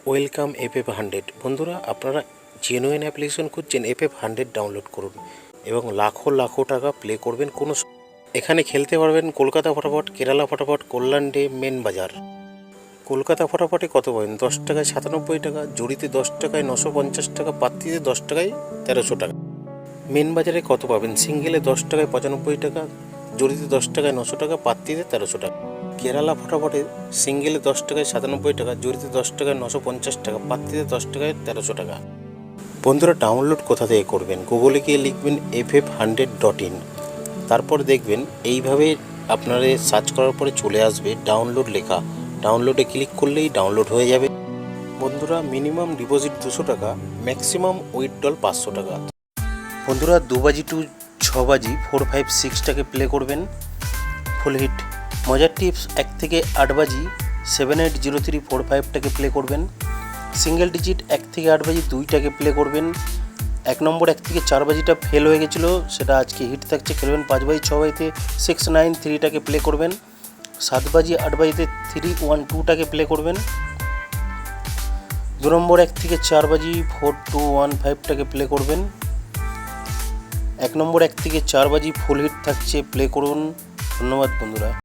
Welcome FF100 বন্ধুরা, আপনারা genuine application খুঁজছেন, FF100 ডাউনলোড করুন এবং লাখো লাখো টাকা প্লে করবেন। এখানে খেলতে পারবেন কলকাতা ফটাফট, কেরালা ফটাফট, কল্যাণ ডে, মেন বাজার। কলকাতা ফটাফটে কত পাবেন? 10 টাকায় 97 টাকা, জড়িতে 10 টাকায় 950 টাকা, পাত্তিতে 10 টাকায় 1300 টাকা। মেন বাজারে কত পাবেন? সিঙ্গেলে 10 টাকায় 95 টাকা, জড়িতে 10 টাকায় 900 টাকা, পাত্তিতে 1300 টাকা। কেরালা ফটাফটে সিঙ্গেলে 10 টাকায় 97 টাকা, জড়িতে 10 টাকায় 950 টাকা, পাত্তিতে 10 টাকায় 1300 টাকা। বন্ধুরা, ডাউনলোড কোথা থেকে করবেন? গুগলে গিয়ে লিখবেন ff100.in, তারপর দেখবেন এইভাবে আপনারা সার্চ করার পরে চলে আসবে ডাউনলোড লেখা। ডাউনলোডে ক্লিক করলেই ডাউনলোড হয়ে যাবে। বন্ধুরা, মিনিমাম ডিপোজিট 200 টাকা, ম্যাক্সিমাম উইথড্রল 500 টাকা। বন্ধুরা, 2 বাজি টু 6 বাজি 4, 5, 6টাকে প্লে করবেন, ফুল হিট। মজার টিপস, 1 থেকে 8 বাজি 7, 8, 0, 3, 4, 5টাকে প্লে করবেন। সিঙ্গেল ডিজিট 1 থেকে 8 বাজি 2টাকে প্লে করবেন। 1 নম্বর 1 থেকে 4 বাজিটা ফেল হয়ে গেছিলো, সেটা আজকে হিট থাকছে, খেলবেন। 5 বাজি 6 বাজিতে 6, 9, 3টাকে প্লে করবেন। 7 বাজি 8 বাজিতে 3, 1, 2টাকে প্লে করবেন। 2 নম্বর 1 থেকে 4 বাজি 4, 2, 1, 5টাকে প্লে করবেন। 1 নম্বর 1 থেকে 4 বাজি ফুল হিট থাকছে, প্লে করুন। ধন্যবাদ বন্ধুরা।